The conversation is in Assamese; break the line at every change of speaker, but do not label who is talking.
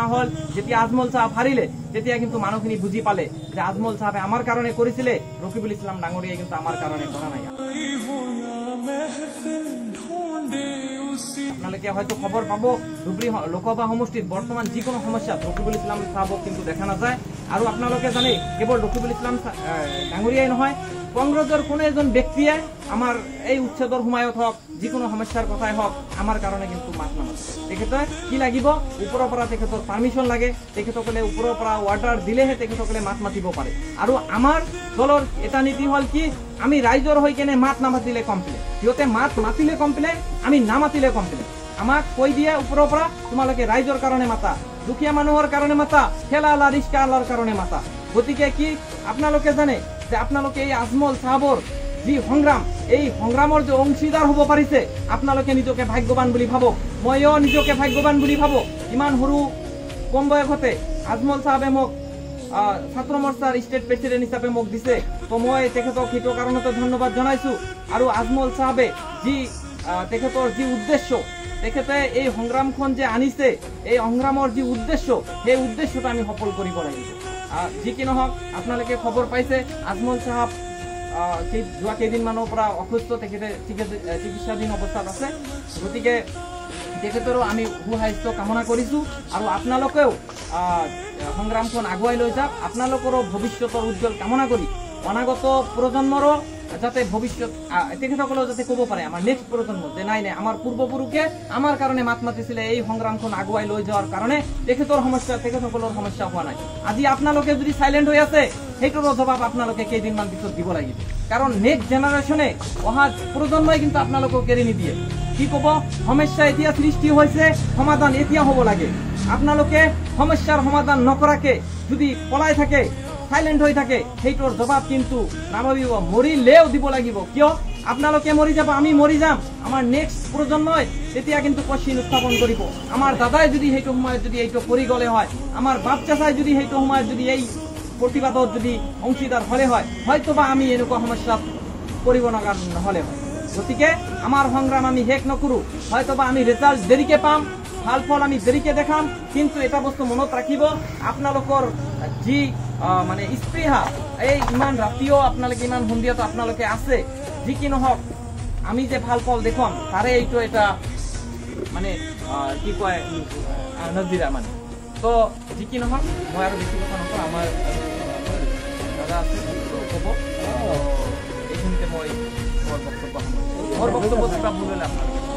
ঘটনা হল যেতিয়া আজমল সাহেব হারিলে তেতিয়া কিন্তু মানুহখিনি বুজি পালে যে আজমল সাহেবে আমার কারণে করেছিলে, রকিবুল ইসলাম ডাঙরিয়া কিন্তু আমার কারণে করা নাই। আপনাদেরকে হয়তো খবর পাবো ধুবড়ী লোকসভা সমষ্টিত বর্তমান যিকোনো সমস্যা রকিবুল ইসলাম সাহেবক কিন্তু দেখা নাযায়। আৰু আপোনালোকে জানে কেৱল ৰকিবুল ইছলাম ডাঙৰীয়াই নহয়, কংগ্ৰেছৰ কোনো এজন ব্যক্তিয়ে আমাৰ এই উচ্ছেদৰ সময়ত হওক যিকোনো সমস্যাৰ কথাই হওক আমাৰ কাৰণে কিন্তু মাত নামাতে। তেখেতে কি লাগিব, ওপৰৰ পৰা তেখেতৰ পাৰ্মিশ্যন লাগে, তেখেতসকলে ওপৰৰ পৰা অৰ্ডাৰ দিলেহে তেখেতসকলে মাত মাতিব পাৰে। আৰু আমাৰ দলৰ এটা নীতি হ'ল কি, আমি ৰাইজৰ হৈ কেনে মাত নামাতিলে কমপ্লেইন, সিহঁতে মাত মাতিলে কমপ্লেইন, আমি নামাতিলে কমপ্লেইন। আমাক কৈ দিয়ে ওপৰৰ পৰা তোমালোকে ৰাইজৰ কাৰণে মাতা, দুখীয়া মানুহৰ কাৰণে মাতা, ঠেলাৱালা ৰিক্সাৱালাৰ কাৰণে মাতা। গতিকে কি আপোনালোকে জানে যে আপোনালোকে এই আজমল সাহেবৰ যি সংগ্ৰাম, এই সংগ্ৰামৰ যে অংশীদাৰ হ'ব পাৰিছে, আপোনালোকে নিজকে ভাগ্যৱান বুলি ভাবক, ময়ো নিজকে ভাগ্যৱান বুলি ভাবক। ইমান সৰু কম বয়সতে আজমল সাহেবে মোক ছাত্ৰ মৰ্চাৰ ষ্টেট প্ৰেচিডেণ্ট হিচাপে মোক দিছে, তো মই তেখেতক সেইটো কাৰণতে ধন্যবাদ জনাইছো। আৰু আজমল সাহেবে যি তেখেতৰ যি উদ্দেশ্য, তেখেতে এই সংগ্ৰামখন যে আনিছে, এই সংগ্ৰামৰ যি উদ্দেশ্য, সেই উদ্দেশ্যটো আমি সফল কৰিব লাগিব। যি কি নহওক আপোনালোকে খবৰ পাইছে আজমল সাহেব যোৱা কেইদিনমানৰ পৰা অসুস্থ, তেখেতে চিকিৎসাধীন অৱস্থাত আছে। গতিকে তেখেতৰো আমি সুস্বাস্থ্য কামনা কৰিছোঁ। আৰু আপোনালোকেও সংগ্ৰামখন আগুৱাই লৈ যাওক, আপোনালোকৰো ভৱিষ্যতৰ উজ্জ্বল কামনা কৰি অনাগত প্ৰজন্মৰো যাতে ভৱিষ্যত তেখেতসকলেও যাতে ক'ব পাৰে আমাৰ নেক্সট প্ৰজন্ম যে নাই নাই আমাৰ পূৰ্বপুৰুষে আমাৰ কাৰণে মাত মাতিছিলে, এই সংগ্ৰামখন আগুৱাই লৈ যোৱাৰ কাৰণে তেখেতসকলৰ সমস্যা হোৱা নাই। আজি আপোনালোকে যদি চাইলেণ্ট হৈ আছে, সেইটোৰো জবাব আপোনালোকে কেইদিনমান পিছত দিব লাগিব। কাৰণ নেক্সট জেনাৰেশ্যনে, অহা প্ৰজন্মই কিন্তু আপোনালোকক এৰি নিদিয়ে। কি ক'ব, সমস্যা এতিয়া সৃষ্টি হৈছে, সমাধান এতিয়া হ'ব লাগে। আপোনালোকে সমস্যাৰ সমাধান নকৰাকে যদি পলাই থাকে, সাইলেন্ট হৈ থাকে, সেইটোৰ জবাব কিন্তু নাভাবিব, মৰিলেও দিব লাগিব। কিয় আপোনালোকে মৰি যাব, আমি মৰি যাম, আমাৰ নেক্সট প্ৰজন্মই তেতিয়া কিন্তু কোৱেশ্চন উত্থাপন কৰিব। আমাৰ দাদাই যদি সেইটো সময়ত যদি এইটো কৰি গ'লে হয়, আমাৰ বাপ চাচাই যদি সেইটো সময়ত যদি এই প্ৰতিবাদত যদি অংশীদাৰ হ'লে হয়, হয়তোবা আমি এনেকুৱা সমস্যাত পৰিব নহ'লে হয়। গতিকে আমাৰ সংগ্ৰাম আমি শেষ নকৰোঁ, হয়তোবা আমি ৰিজাল্ট দেৰিকে পাম, ভাল ফল আমি দেৰিকে দেখাম, কিন্তু এটা বস্তু মনত ৰাখিব, আপোনালোকৰ যি মানে স্পৃহা, এই ইমান ৰাতিও আপোনালোকে ইমান সন্ধিয়াতো আপোনালোকে আছে, যি কি নহওক আমি যে ভাল ফল দেখুৱাম তাৰে এইটো এটা মানে কি কয় নজিৰা মানে। তো যি কি নহওক মই আৰু বেছি কথা নকওঁ, আমাৰ দাদা আছে ক'ব, এইখিনিতে মই মোৰ বক্তব্য কিবা ভুল হ'লে আপোনালোকে